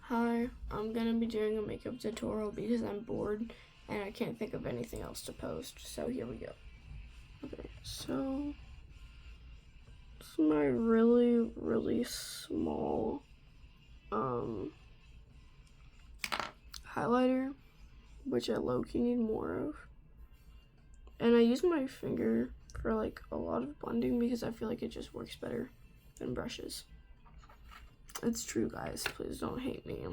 Hi, I'm gonna be doing a makeup tutorial because I'm bored and I can't think of anything else to post, so here we go. Okay, so this is my really small highlighter, which I low-key need more of. And I use my finger for like a lot of blending because I feel like it just works better than brushes. It's true, guys, please don't hate me.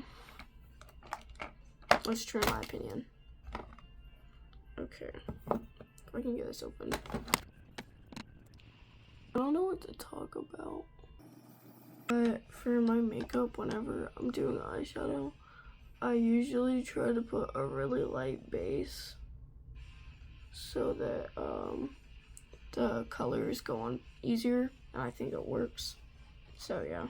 It's true in my opinion. Okay, if I can get this open. I don't know what to talk about, but for my makeup, whenever I'm doing eyeshadow, I usually try to put a really light base so that the colors go on easier, and I think it works. So yeah.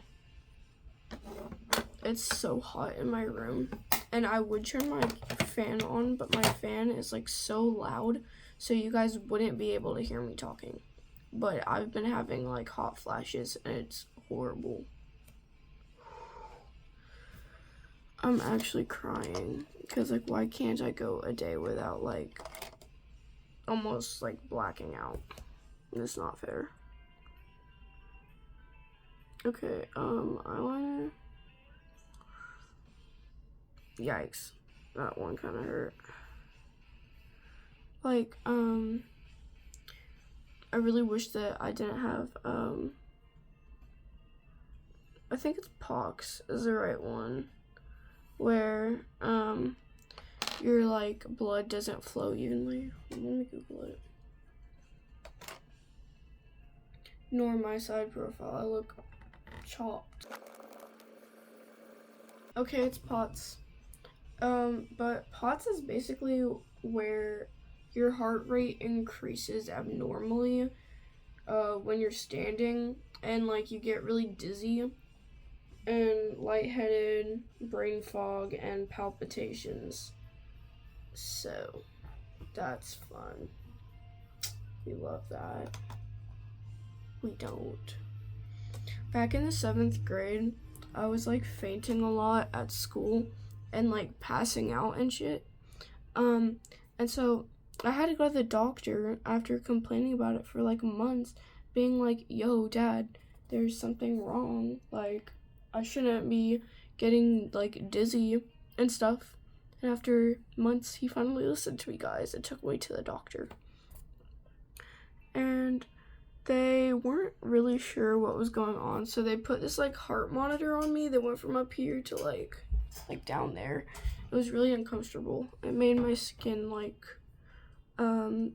It's so hot in my room, and I would turn my fan on, but my fan is like so loud, so you guys wouldn't be able to hear me talking. But I've been having like hot flashes, and it's horrible. I'm actually crying, because like why can't I go a day without like almost like blacking out? It's not fair. Okay, eyeliner. Yikes, that one kind of hurt. Like, I really wish that I didn't have, I think it's Pox is the right one, where, your, like, blood doesn't flow evenly. Let me Google it. Ignore my side profile, I look chopped. Okay, it's POTS. But POTS is basically where your heart rate increases abnormally when you're standing, and like you get really dizzy and lightheaded, brain fog, and palpitations. So that's fun. We love that. We don't. Back in the 7th grade, I was like fainting a lot at school and like passing out and shit. And so I had to go to the doctor after complaining about it for like months, being like, yo, Dad, there's something wrong. Like, I shouldn't be getting like dizzy and stuff. And after months, he finally listened to me, guys. It took me to the doctor. And they weren't really sure what was going on, so they put this like heart monitor on me that went from up here to like down there. It was really uncomfortable. It made my skin like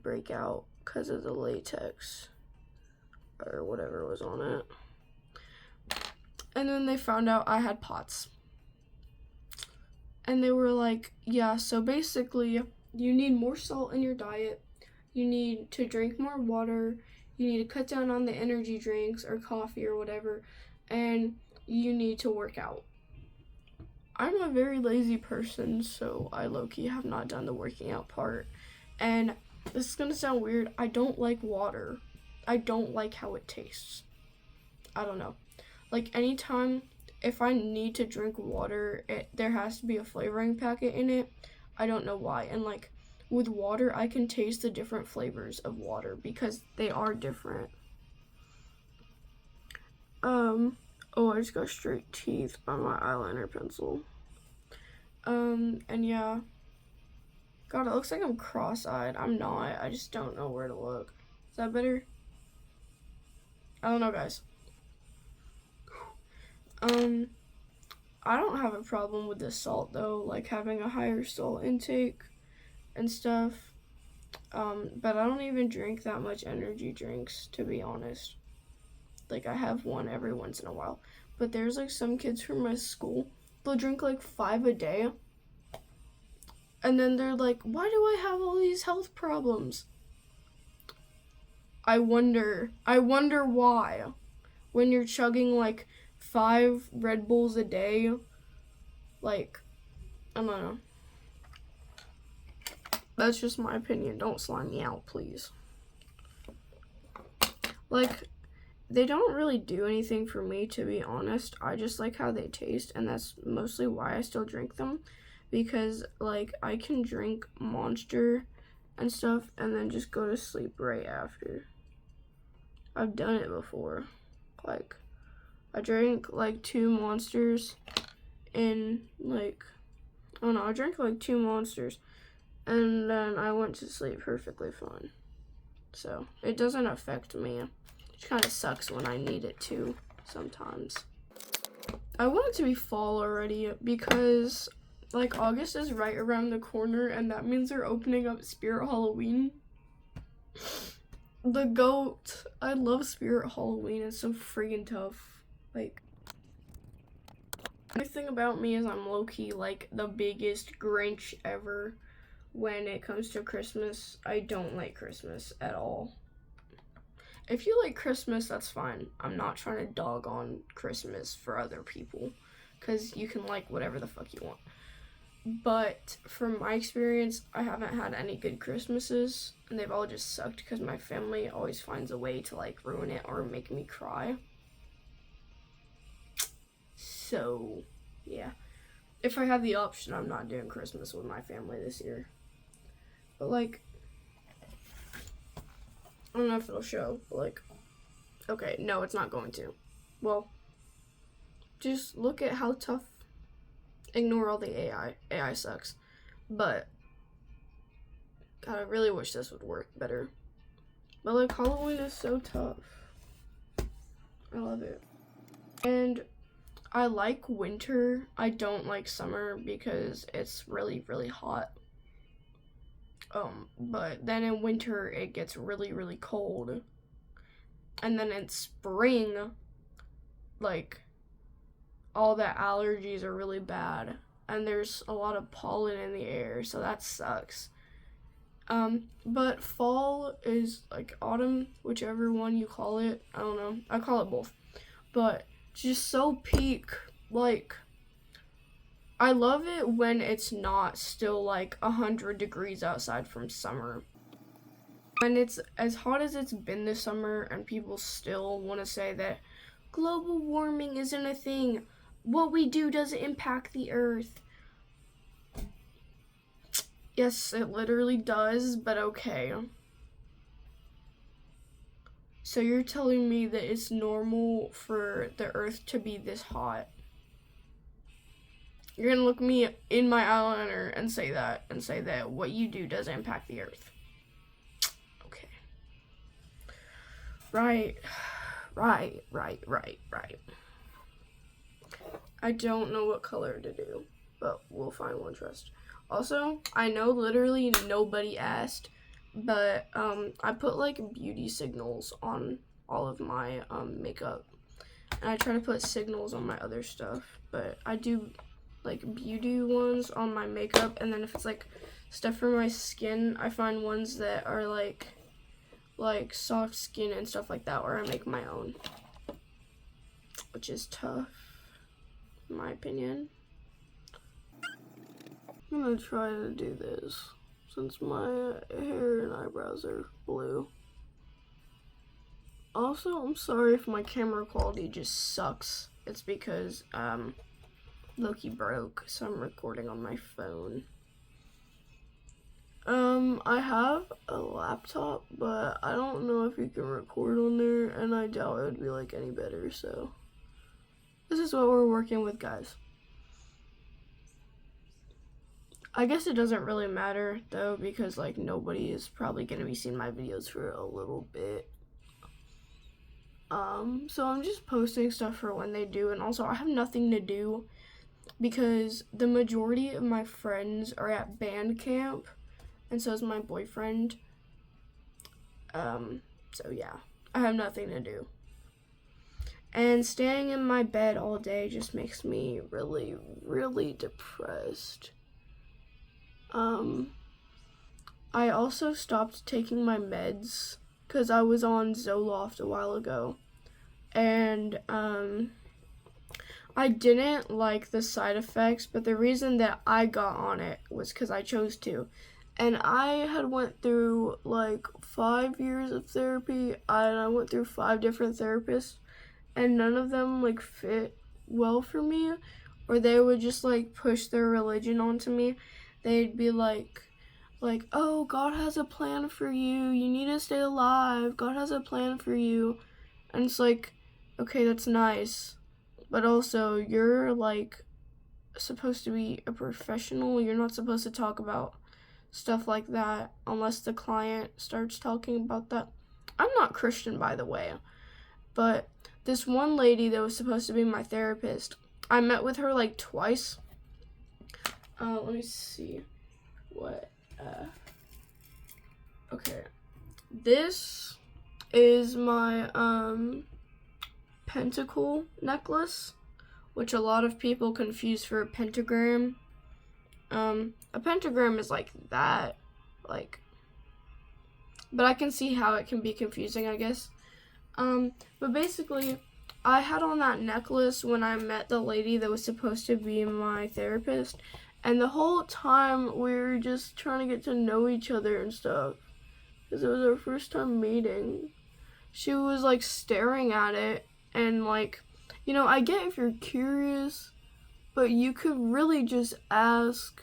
break out because of the latex or whatever was on it. And then they found out I had POTS. And they were like, yeah, so basically you need more salt in your diet, you need to drink more water, you need to cut down on the energy drinks or coffee or whatever, and you need to work out. I'm a very lazy person, so I low-key have not done the working out part. And this is gonna sound weird, I don't like water. I don't like how it tastes. I don't know. Like anytime, if I need to drink water, there has to be a flavoring packet in it. I don't know why. And like with water, I can taste the different flavors of water because they are different. Oh, I just got straight teeth by my eyeliner pencil. And yeah. God, it looks like I'm cross-eyed. I'm not. I just don't know where to look. Is that better? I don't know, guys. I don't have a problem with the salt though, like having a higher salt intake and stuff. But I don't even drink that much energy drinks, to be honest. Like I have one every once in a while. But there's like some kids from my school, they'll drink like 5 a day. And then they're like, why do I have all these health problems? I wonder why. When you're chugging like 5 Red Bulls a day, like, I don't know. That's just my opinion. Don't slime me out, please. Like, they don't really do anything for me, to be honest. I just like how they taste, and that's mostly why I still drink them, because like I can drink Monster and stuff and then just go to sleep right after. I've done it before. Like I drank like 2 Monsters in like, I don't know, I drank like 2 Monsters and then I went to sleep perfectly fine. So it doesn't affect me. It kind of sucks when I need it to sometimes. I want it to be fall already because like August is right around the corner and that means they're opening up Spirit Halloween. The GOAT. I love Spirit Halloween. It's so friggin' tough. Like, the thing about me is I'm low-key like the biggest Grinch ever when it comes to Christmas. I don't like Christmas at all. If you like Christmas, that's fine. I'm not trying to dog on Christmas for other people, because you can like whatever the fuck you want. But from my experience, I haven't had any good Christmases, and they've all just sucked because my family always finds a way to like ruin it or make me cry. So, yeah. If I have the option, I'm not doing Christmas with my family this year. But like, I don't know if it'll show, but like, okay, no, it's not going to. Well, just look at how tough. Ignore all the AI. AI sucks. But, God, I really wish this would work better. But like, Halloween is so tough. I love it. And I like winter. I don't like summer because it's really, really hot. But then in winter it gets really, really cold. And then in spring, like, all the allergies are really bad. And there's a lot of pollen in the air, so that sucks. But fall is like autumn, whichever one you call it. I don't know. I call it both. But just so peak, like, I love it when it's not still like 100 degrees outside from summer. When it's as hot as it's been this summer and people still want to say that global warming isn't a thing. What we do doesn't impact the earth. Yes, it literally does, but okay. So you're telling me that it's normal for the earth to be this hot? You're gonna look me in my eyeliner and say that what you do doesn't impact the earth. Okay. Right. I don't know what color to do, but we'll find one trust. Also, I know literally nobody asked, but I put like beauty signals on all of my makeup, and I try to put signals on my other stuff, but I do like beauty ones on my makeup, and then if it's like stuff for my skin, I find ones that are like soft skin and stuff like that, or I make my own, which is tough in my opinion. I'm gonna try to do this since my hair and eyebrows are blue. Also, I'm sorry if my camera quality just sucks. It's because Loki broke, so I'm recording on my phone. I have a laptop, but I don't know if you can record on there, and I doubt it would be like any better, so this is what we're working with, guys. I guess it doesn't really matter though, because like nobody is probably gonna be seeing my videos for a little bit. So I'm just posting stuff for when they do, and also I have nothing to do because the majority of my friends are at band camp, and so is my boyfriend. So yeah, I have nothing to do. And staying in my bed all day just makes me really, really depressed. I also stopped taking my meds because I was on Zoloft a while ago, and I didn't like the side effects, but the reason that I got on it was because I chose to. And I had went through like 5 years of therapy, and I went through 5 different therapists, and none of them like fit well for me, or they would just like push their religion onto me. They'd be like, oh, God has a plan for you, you need to stay alive, God has a plan for you. And it's like, okay, that's nice, but also you're like supposed to be a professional. You're not supposed to talk about stuff like that unless the client starts talking about that. I'm not Christian, by the way, but this one lady that was supposed to be my therapist, I met with her like twice. Let me see what. Okay, this is my pentacle necklace, which a lot of people confuse for a pentagram. A pentagram is like that, like, but I can see how it can be confusing, I guess. But basically, I had on that necklace when I met the lady that was supposed to be my therapist, and the whole time we were just trying to get to know each other and stuff, because it was our first time meeting. She was like staring at it, and like, I get if you're curious, but you could really just ask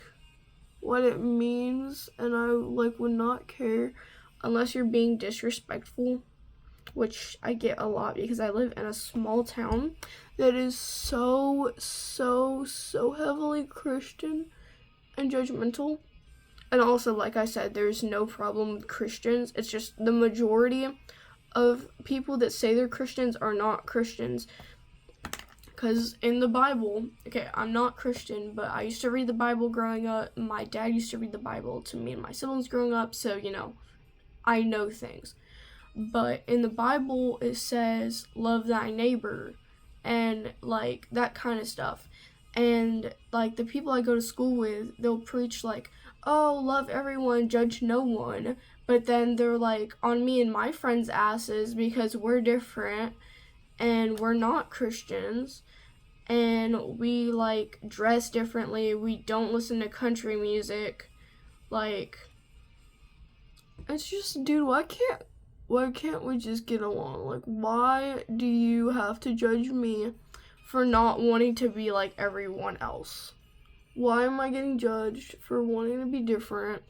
what it means, and I like would not care unless you're being disrespectful, which I get a lot because I live in a small town that is so heavily Christian and judgmental. And also, like I said, there's no problem with Christians. It's just the majority of people that say they're Christians are not Christians. Because in the Bible, okay, I'm not Christian, but I used to read the Bible growing up. My dad used to read the Bible to me and my siblings growing up, so, I know things. But in the Bible, it says, love thy neighbor, and, like, that kind of stuff. And, like, the people I go to school with, they'll preach, like, oh, love everyone, judge no one. But then they're, like, on me and my friends' asses because we're different, and we're not Christians, and we like dress differently, we don't listen to country music. Like, it's just, dude, why can't we just get along? Like, why do you have to judge me for not wanting to be like everyone else? Why am I getting judged for wanting to be different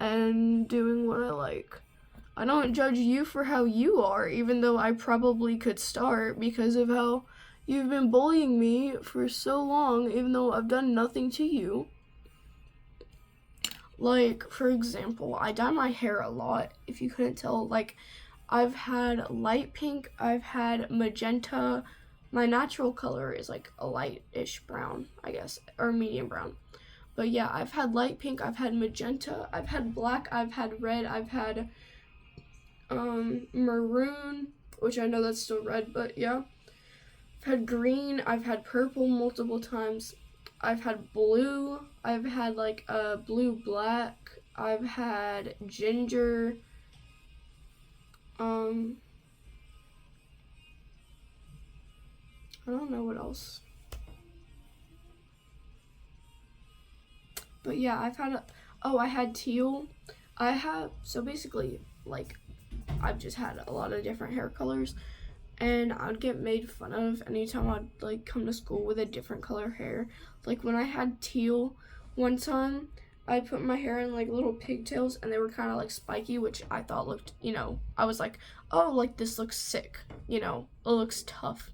and doing what I like? I don't judge you for how you are, even though I probably could start because of how you've been bullying me for so long, even though I've done nothing to you. Like, for example, I dye my hair a lot, if you couldn't tell. Like, I've had light pink, I've had magenta. My natural color is like a light-ish brown, I guess, or medium brown. But yeah, I've had light pink, I've had magenta, I've had black, I've had red, I've had maroon, which I know that's still red, but yeah. I've had green, I've had purple multiple times, I've had blue, I've had like a blue black, I've had ginger, I don't know what else. But yeah, I had teal. So basically, like, I've just had a lot of different hair colors, and I'd get made fun of anytime I'd like come to school with a different color hair. Like when I had teal one time, I put my hair in like little pigtails, and they were kind of like spiky, which I thought looked, I was like, oh, like this looks sick, it looks tough.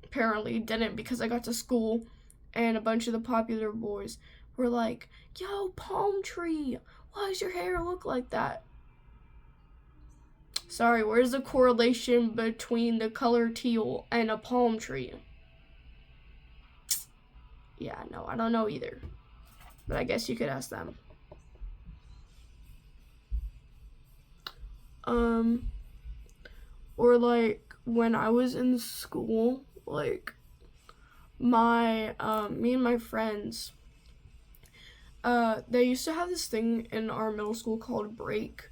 Apparently it didn't, because I got to school and a bunch of the popular boys were like, yo, palm tree, why does your hair look like that? Sorry, where's the correlation between the color teal and a palm tree? Yeah, no, I don't know either. But I guess you could ask them. Or like when I was in school, like me and my friends, they used to have this thing in our middle school called break.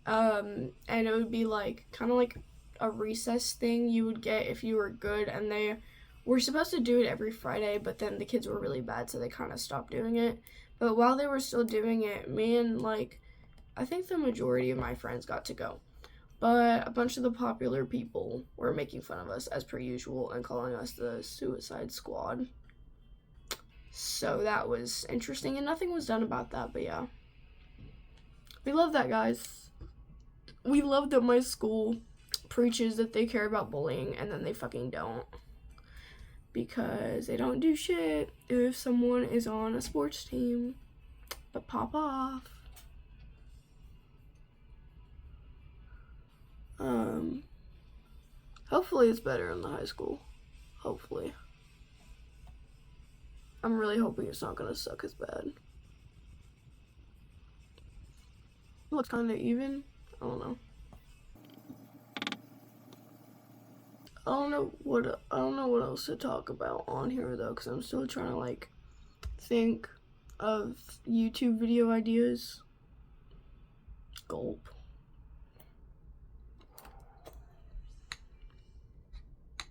And it would be like kind of like a recess thing you would get if you were good, and they we're supposed to do it every Friday, but then the kids were really bad, so they kind of stopped doing it. But while they were still doing it, me and like, I think the majority of my friends got to go. But a bunch of the popular people were making fun of us as per usual and calling us the Suicide Squad. So that was interesting, and nothing was done about that, but yeah. We love that, guys. We love that my school preaches that they care about bullying, and then they fucking don't. Because they don't do shit if someone is on a sports team. But pop off. Hopefully it's better in the high school. Hopefully. I'm really hoping it's not gonna suck as bad. It looks kinda even. I don't know. I don't know what else to talk about on here though, because I'm still trying to like think of YouTube video ideas. Gulp.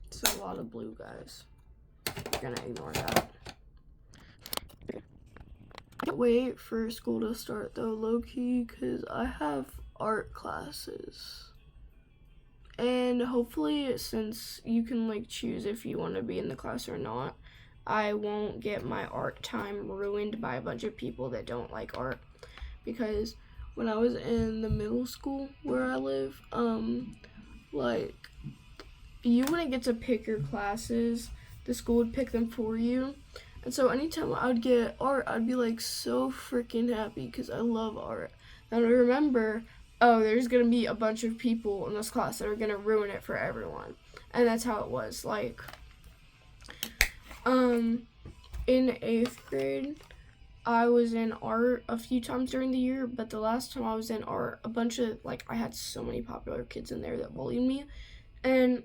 It's a lot of blue, guys. We're gonna ignore that. I can't wait for school to start though, low-key, because I have art classes. And hopefully, since you can like choose if you want to be in the class or not, I won't get my art time ruined by a bunch of people that don't like art. Because when I was in the middle school where I live, like, you wouldn't get to pick your classes. The school would pick them for you. And so anytime I would get art, I'd be like so freaking happy because I love art. And I remember, oh, there's gonna be a bunch of people in this class that are gonna ruin it for everyone. And that's how it was. Like, in 8th grade, I was in art a few times during the year, but the last time I was in art, a bunch of, like, I had so many popular kids in there that bullied me. And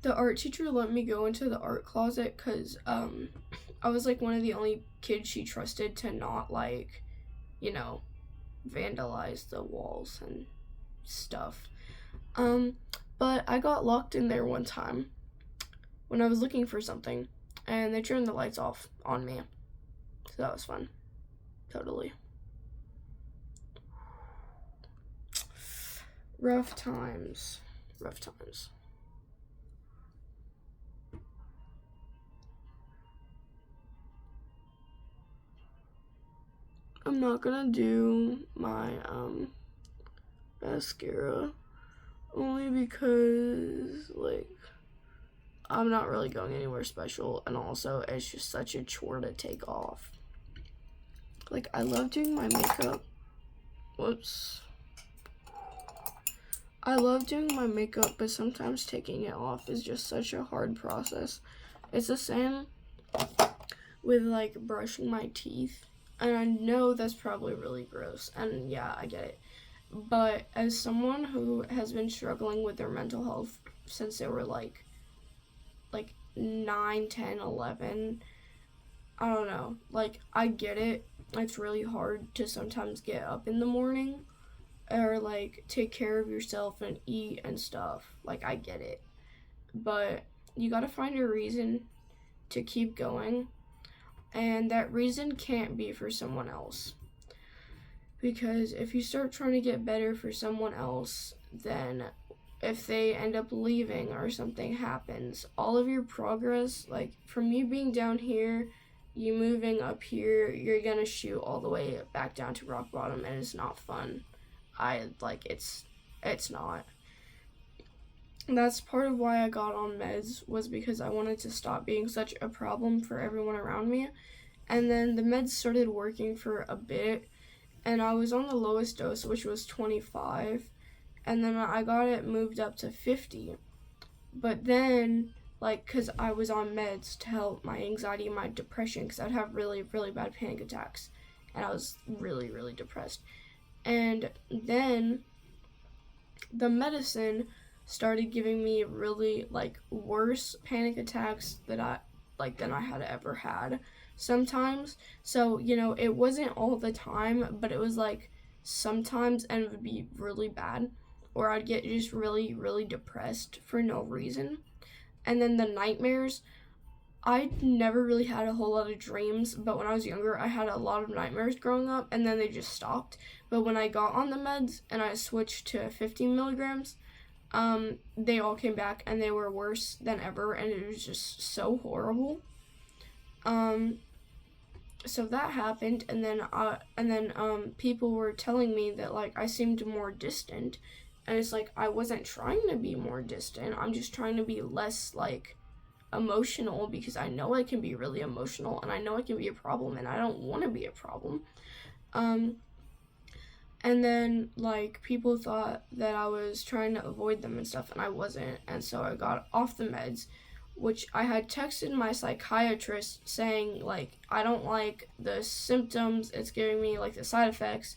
the art teacher let me go into the art closet because I was like one of the only kids she trusted to not like, you know, vandalize the walls and stuff. But I got locked in there one time when I was looking for something, and they turned the lights off on me. So that was fun. Totally. Rough times. Rough times. I'm not gonna do my mascara only because like I'm not really going anywhere special, and also it's just such a chore to take off. Like, I love doing my makeup. Whoops. I love doing my makeup, but sometimes taking it off is just such a hard process. It's the same with like brushing my teeth. And I know that's probably really gross, and yeah, I get it. But as someone who has been struggling with their mental health since they were like 9, 10, 11, I don't know. Like, I get it. It's really hard to sometimes get up in the morning or like take care of yourself and eat and stuff. Like, I get it. But you gotta find a reason to keep going. And that reason can't be for someone else. Because if you start trying to get better for someone else, then if they end up leaving or something happens, all of your progress, like from you being down here, you moving up here, you're gonna shoot all the way back down to rock bottom, and it's not fun. It's not. That's part of why I got on meds, was because I wanted to stop being such a problem for everyone around me. And then the meds started working for a bit, and I was on the lowest dose, which was 25, and then I got it moved up to 50. But then, like, because I was on meds to help my anxiety and my depression, because I'd have really, really bad panic attacks, and I was really, really depressed. And then the medicine started giving me really like worse panic attacks than I had ever had sometimes. So, you know, it wasn't all the time, but it was like sometimes, and it would be really bad, or I'd get just really, really depressed for no reason. And then the nightmares, I never really had a whole lot of dreams, but when I was younger, I had a lot of nightmares growing up, and then they just stopped. But when I got on the meds and I switched to 15 milligrams, they all came back, and they were worse than ever, and it was just so horrible. So that happened, and then people were telling me that like I seemed more distant, and it's like I wasn't trying to be more distant. I'm just trying to be less like emotional, because I know I can be really emotional, and I know I can be a problem, and I don't want to be a problem. And then like people thought that I was trying to avoid them and stuff, and I wasn't, and so I got off the meds, which I had texted my psychiatrist saying like I don't like the symptoms it's giving me, like the side effects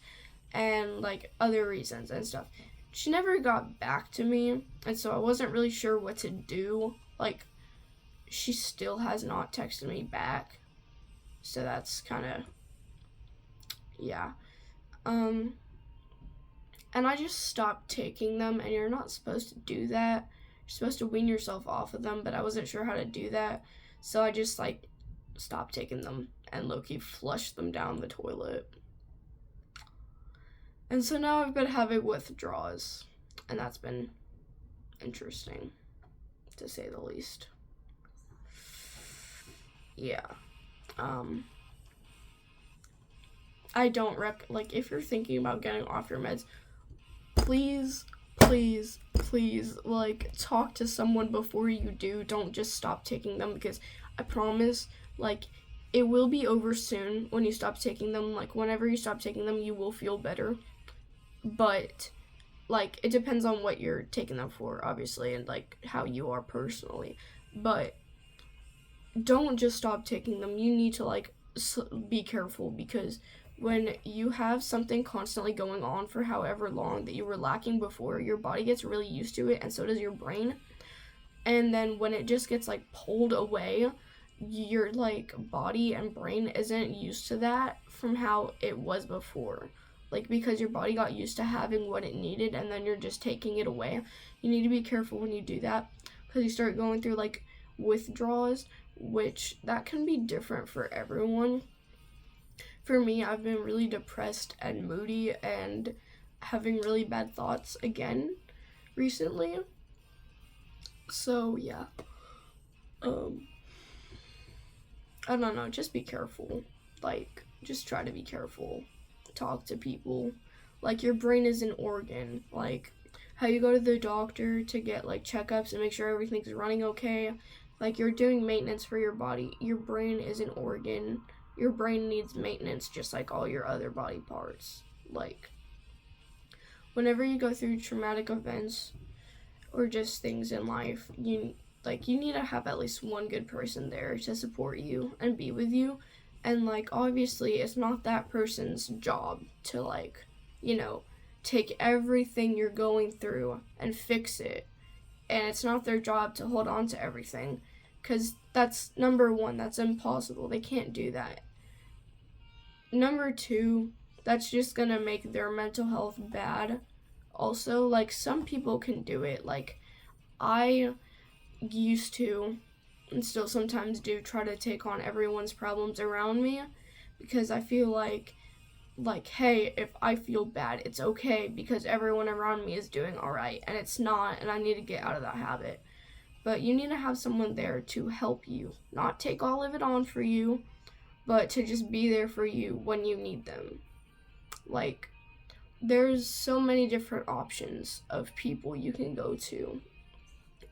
and like other reasons and stuff. She never got back to me, and so I wasn't really sure what to do. Like, she still has not texted me back, so that's kind of, yeah. And I just stopped taking them, and you're not supposed to do that. You're supposed to wean yourself off of them, but I wasn't sure how to do that, so I just like stopped taking them and low-key flushed them down the toilet. And so now I've been having withdrawals, and that's been interesting, to say the least. Yeah. I don't like, if you're thinking about getting off your meds, please, like, talk to someone before you do. Don't just stop taking them, because I promise, like, it will be over soon when you stop taking them. Like, whenever you stop taking them, you will feel better. But, like, it depends on what you're taking them for, obviously, and, like, how you are personally. But don't just stop taking them. You need to, like, be careful, because when you have something constantly going on for however long that you were lacking before, your body gets really used to it, and so does your brain. And then when it just gets, like, pulled away, your, like, body and brain isn't used to that from how it was before. Like, because your body got used to having what it needed, and then you're just taking it away. You need to be careful when you do that, because you start going through, like, withdrawals, which that can be different for everyone. For me, I've been really depressed and moody and having really bad thoughts again recently. So, yeah. I don't know, just be careful. Like, just try to be careful. Talk to people. Like, your brain is an organ. Like, how you go to the doctor to get, like, checkups and make sure everything's running okay. Like, you're doing maintenance for your body. Your brain is an organ. Your brain needs maintenance just like all your other body parts. Like, whenever you go through traumatic events or just things in life, you need to have at least one good person there to support you and be with you. And, like, obviously, it's not that person's job to, like, take everything you're going through and fix it. And it's not their job to hold on to everything, because that's, number one, that's impossible. They can't do that. Number two, that's just gonna make their mental health bad. Also, like, some people can do it. Like, I used to, and still sometimes do, try to take on everyone's problems around me, because I feel like, hey, if I feel bad, it's okay, because everyone around me is doing alright, and it's not, and I need to get out of that habit. But you need to have someone there to help you, not take all of it on for you, but to just be there for you when you need them. Like, there's so many different options of people you can go to.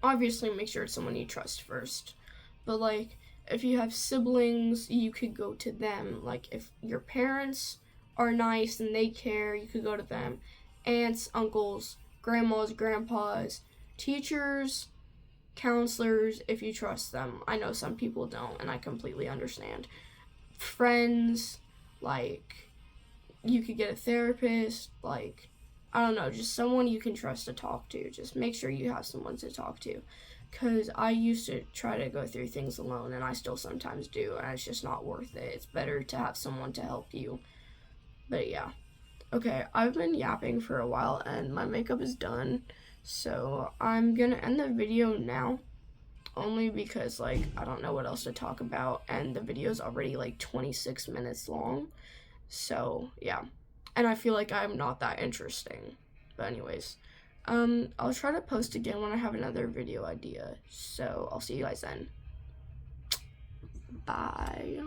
Obviously, make sure it's someone you trust first. But, like, if you have siblings, you could go to them. Like, if your parents are nice and they care, you could go to them. Aunts, uncles, grandmas, grandpas, teachers, counselors, if you trust them. I know some people don't, and I completely understand. Friends, like, you could get a therapist, like, I don't know, just someone you can trust to talk to. Just make sure you have someone to talk to, because I used to try to go through things alone, and I still sometimes do, and it's just not worth it. It's better to have someone to help you. But yeah. Okay, I've been yapping for a while, and my makeup is done, so I'm gonna end the video now. only because like I don't know what else to talk about, and the video is already like 26 minutes long. So yeah, and I feel like I'm not that interesting. But anyways, I'll try to post again when I have another video idea. So I'll see you guys then. Bye.